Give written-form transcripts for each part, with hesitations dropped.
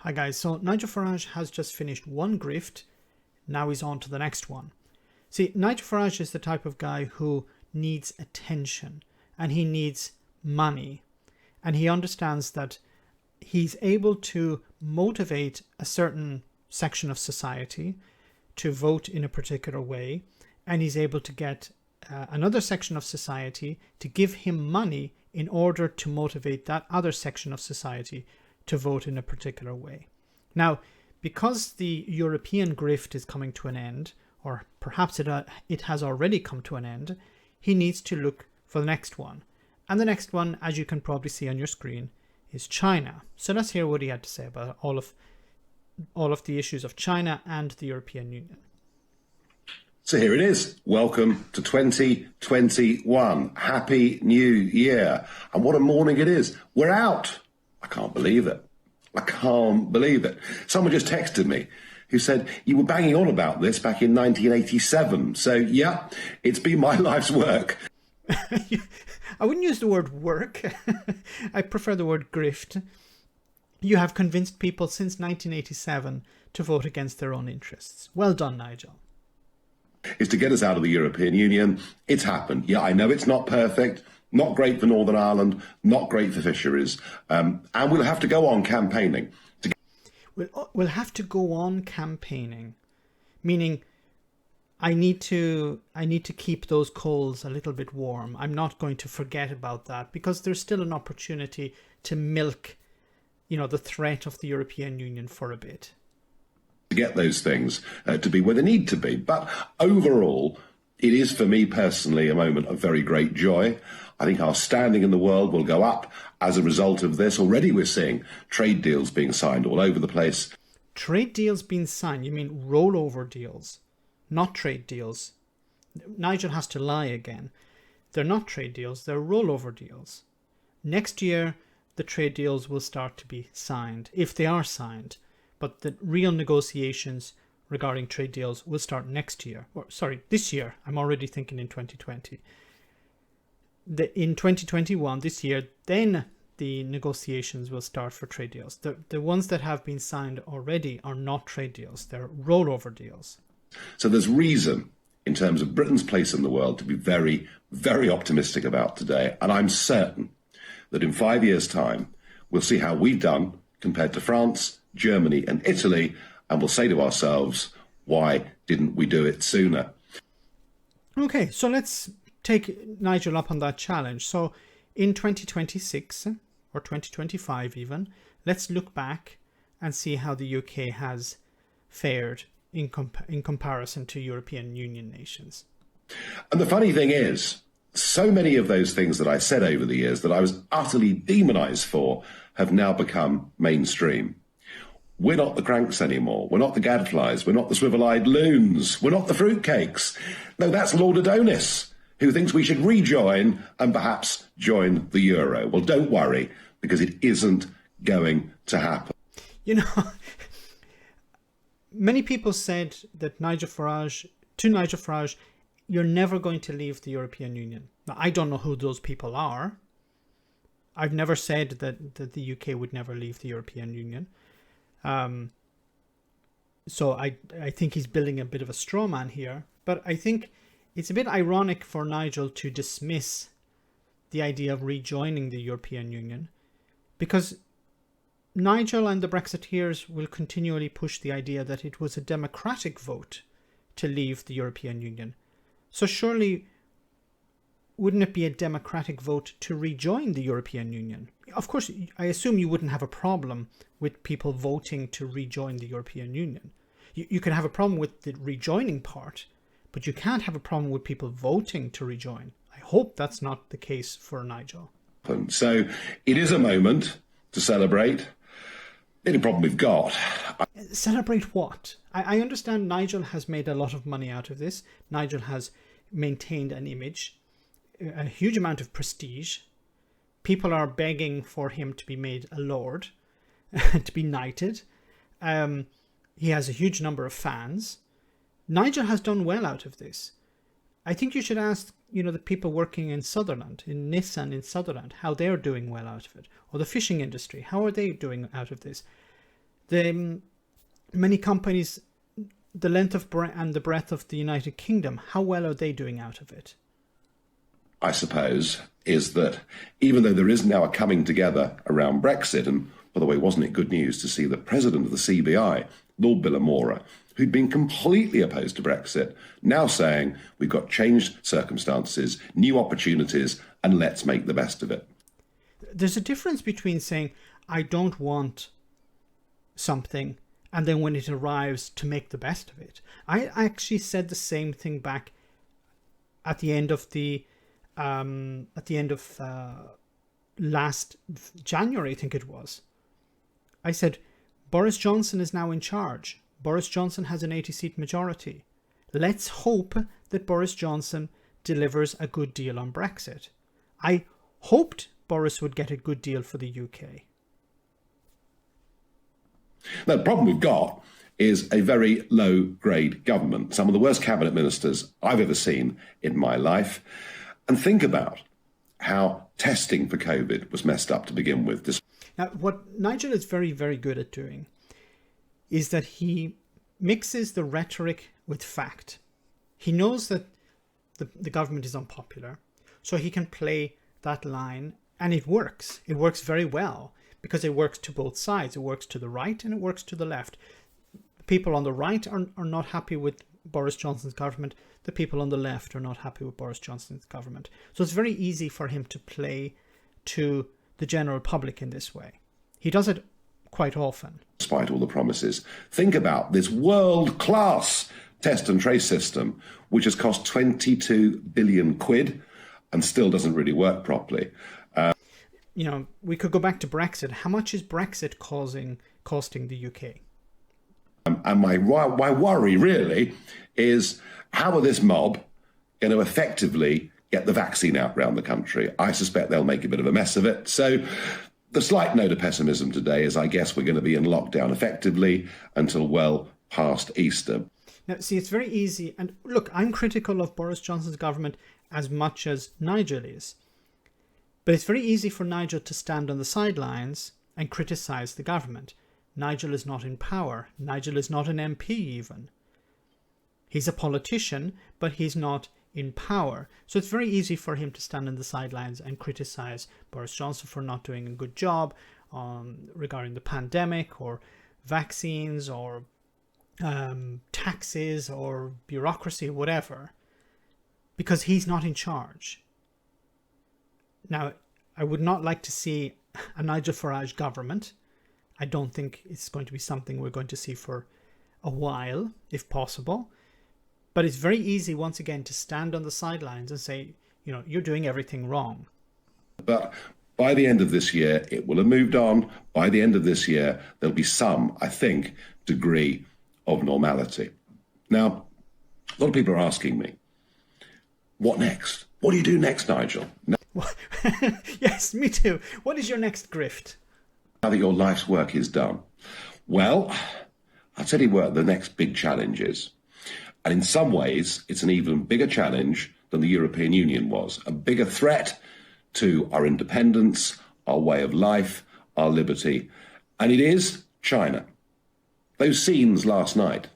Hi guys, so Nigel Farage has just finished one grift, now he's on to the next one. See, Nigel Farage is the type of guy who needs attention and he needs money, and he understands that he's able to motivate a certain section of society to vote in a particular way, and he's able to get another section of society to give him money in order to motivate that other section of society to vote in a particular way. Now, because the European grift is coming to an end, or perhaps it has already come to an end, he needs to look for the next one. And the next one, as you can probably see on your screen, is China. So let's hear what he had to say about all of the issues of China and the European Union. So here it is. Welcome to 2021. Happy New Year. And what a morning it is. We're out. I can't believe it. I can't believe it. Someone just texted me who said, you were banging on about this back in 1987. So yeah, it's been my life's work. I wouldn't use the word work. I prefer the word grift. You have convinced people since 1987 to vote against their own interests. Well done, Nigel. Is to get us out of the European Union. It's happened. Yeah, I know it's not perfect. Not great for Northern Ireland, not great for fisheries. And we'll have to go on campaigning. We'll have to go on campaigning, meaning I need to keep those coals a little bit warm. I'm not going to forget about that, because there's still an opportunity to milk, the threat of the European Union for a bit. To get those things to be where they need to be. But overall, it is for me personally a moment of very great joy. I think our standing in the world will go up as a result of this. Already we're seeing trade deals being signed all over the place. Trade deals being signed? You mean rollover deals, not trade deals. Nigel has to lie again. They're not trade deals, they're rollover deals. Next year, the trade deals will start to be signed, if they are signed. But the real negotiations regarding trade deals will start next year. This year. I'm already thinking in 2020. In 2021, this year, then the negotiations will start for trade deals. The ones that have been signed already are not trade deals. They're rollover deals. So there's reason in terms of Britain's place in the world to be very, very optimistic about today. And I'm certain that in 5 years' time, we'll see how we've done compared to France, Germany and Italy, and we'll say to ourselves, why didn't we do it sooner? Okay, so let's take Nigel up on that challenge. So in 2026 or 2025 even, let's look back and see how the UK has fared in comparison to European Union nations. And the funny thing is, so many of those things that I said over the years that I was utterly demonized for have now become mainstream. We're not the cranks anymore. We're not the gadflies. We're not the swivel-eyed loons. We're not the fruitcakes. No, that's Lord Adonis, who thinks we should rejoin and perhaps join the euro. Well, don't worry, because it isn't going to happen. Many people said that Nigel Farage, you're never going to leave the European Union. Now, I don't know who those people are. I've never said that the UK would never leave the European Union. So I think he's building a bit of a straw man here. But I think it's a bit ironic for Nigel to dismiss the idea of rejoining the European Union, because Nigel and the Brexiteers will continually push the idea that it was a democratic vote to leave the European Union. So surely, wouldn't it be a democratic vote to rejoin the European Union? Of course, I assume you wouldn't have a problem with people voting to rejoin the European Union. You can have a problem with the rejoining part, but you can't have a problem with people voting to rejoin. I hope that's not the case for Nigel. So it is a moment to celebrate. The only problem we've got... Celebrate what? I understand Nigel has made a lot of money out of this. Nigel has maintained an image, a huge amount of prestige. People are begging for him to be made a lord, to be knighted. He has a huge number of fans. Nigel has done well out of this. I think you should ask, the people working in Sutherland, in Nissan in Sutherland, how they're doing well out of it. Or the fishing industry, how are they doing out of this? The many companies, the length of and the breadth of the United Kingdom, how well are they doing out of it? I suppose, is that even though there is now a coming together around Brexit, and by the way, wasn't it good news to see the president of the CBI, Lord Billamora, who'd been completely opposed to Brexit, now saying we've got changed circumstances, new opportunities, and let's make the best of it. There's a difference between saying, I don't want something, and then when it arrives, to make the best of it. I actually said the same thing back at the end of last January, I think it was. I said, Boris Johnson is now in charge. Boris Johnson has an 80-seat majority. Let's hope that Boris Johnson delivers a good deal on Brexit. I hoped Boris would get a good deal for the UK. Now, the problem we've got is a very low-grade government, some of the worst cabinet ministers I've ever seen in my life. And think about how testing for COVID was messed up to begin with. Now, what Nigel is very, very good at doing is that he mixes the rhetoric with fact. He knows that the government is unpopular, so he can play that line, and it works. It works very well because it works to both sides. It works to the right and it works to the left. People on the right are not happy with Boris Johnson's government. The people on the left are not happy with Boris Johnson's government. So it's very easy for him to play to the general public in this way. He does it quite often. Despite all the promises, think about this world-class test and trace system, which has cost 22 billion quid and still doesn't really work properly. We could go back to Brexit. How much is Brexit costing the UK? And my worry really is, how are this mob going to effectively get the vaccine out around the country? I suspect they'll make a bit of a mess of it. So the slight note of pessimism today is I guess we're going to be in lockdown effectively until well past Easter. Now, see, it's very easy. And look, I'm critical of Boris Johnson's government as much as Nigel is. But it's very easy for Nigel to stand on the sidelines and criticise the government. Nigel is not in power. Nigel is not an MP even. He's a politician, but he's not in power. So it's very easy for him to stand on the sidelines and criticise Boris Johnson for not doing a good job regarding the pandemic or vaccines or taxes or bureaucracy or whatever, because he's not in charge. Now, I would not like to see a Nigel Farage government. I don't think it's going to be something we're going to see for a while, if possible. But it's very easy, once again, to stand on the sidelines and say, you're doing everything wrong. But by the end of this year, it will have moved on. By the end of this year, there'll be some, I think, degree of normality. Now, a lot of people are asking me, what next? What do you do next, Nigel? Yes, me too. What is your next grift? Now that your life's work is done. Well, I'll tell you what the next big challenge is. And in some ways, it's an even bigger challenge than the European Union was. A bigger threat to our independence, our way of life, our liberty. And it is China. Those scenes last night,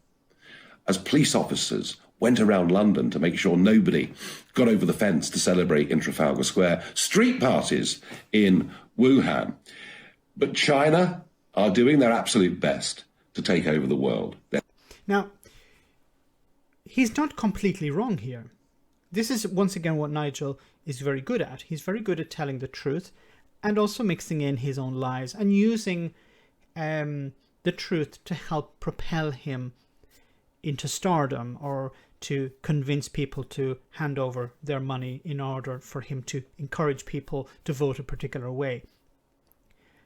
as police officers went around London to make sure nobody got over the fence to celebrate in Trafalgar Square, street parties in Wuhan. But China are doing their absolute best to take over the world. Now, he's not completely wrong here. This is, once again, what Nigel is very good at. He's very good at telling the truth and also mixing in his own lies and using the truth to help propel him into stardom or to convince people to hand over their money in order for him to encourage people to vote a particular way.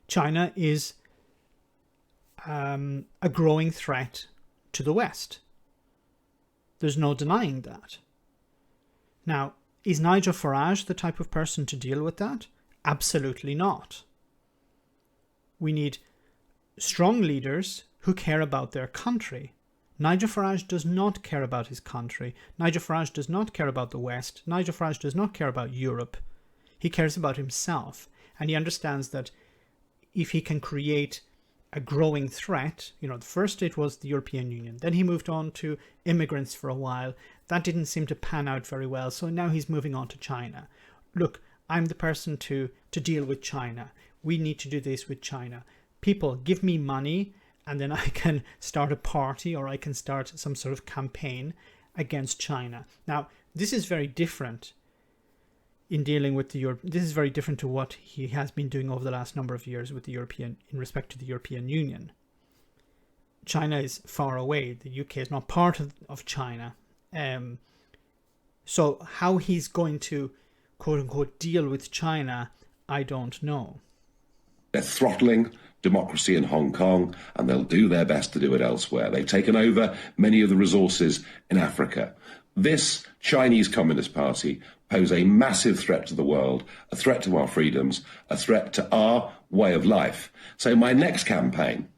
China is a growing threat to the West. There's no denying that. Now, is Nigel Farage the type of person to deal with that? Absolutely not. We need strong leaders who care about their country. Nigel Farage does not care about his country. Nigel Farage does not care about the West. Nigel Farage does not care about Europe. He cares about himself. And he understands that if he can create a growing threat. First it was the European Union, then he moved on to immigrants for a while. That didn't seem to pan out very well, so now he's moving on to China. Look, I'm the person to deal with China. We need to do this with China. People, give me money, and then I can start a party, or I can start some sort of campaign against China. Now, this is very different in dealing with this is very different to what he has been doing over the last number of years with in respect to the European Union. China is far away. The UK is not part of China. So how he's going to, quote unquote, deal with China, I don't know. They're throttling democracy in Hong Kong, and they'll do their best to do it elsewhere. They've taken over many of the resources in Africa. This Chinese Communist Party pose a massive threat to the world, a threat to our freedoms, a threat to our way of life. So my next campaign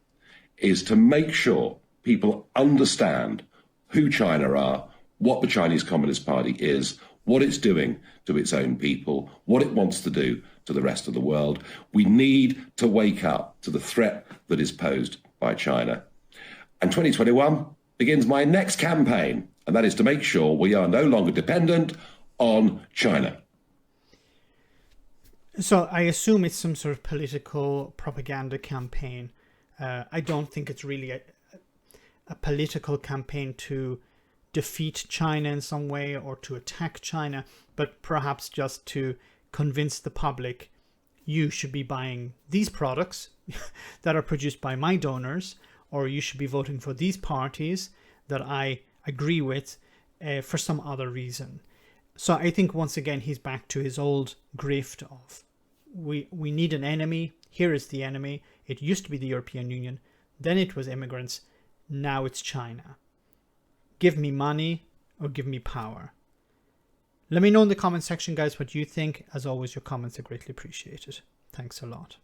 is to make sure people understand who China are, what the Chinese Communist Party is, what it's doing to its own people, what it wants to do to the rest of the world. We need to wake up to the threat that is posed by China. And 2021 begins my next campaign, and that is to make sure we are no longer dependent on China. So I assume it's some sort of political propaganda campaign. I don't think it's really a political campaign to defeat China in some way or to attack China, but perhaps just to convince the public you should be buying these products that are produced by my donors, or you should be voting for these parties that I agree with for some other reason. So I think once again he's back to his old grift of we need an enemy. Here is the enemy. It used to be the European Union, then it was immigrants, now it's China. Give me money or give me power. Let me know in the comment section, guys, what you think. As always, your comments are greatly appreciated. Thanks a lot.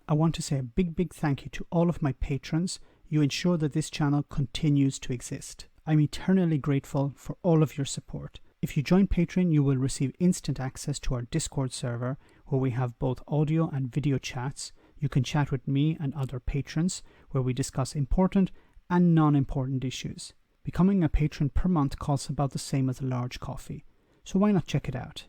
I want to say a big thank you to all of my patrons. You ensure that this channel continues to exist. I'm eternally grateful for all of your support. If you join Patreon, you will receive instant access to our Discord server, where we have both audio and video chats. You can chat with me and other patrons, where we discuss important and non-important issues. Becoming a patron per month costs about the same as a large coffee, so why not check it out?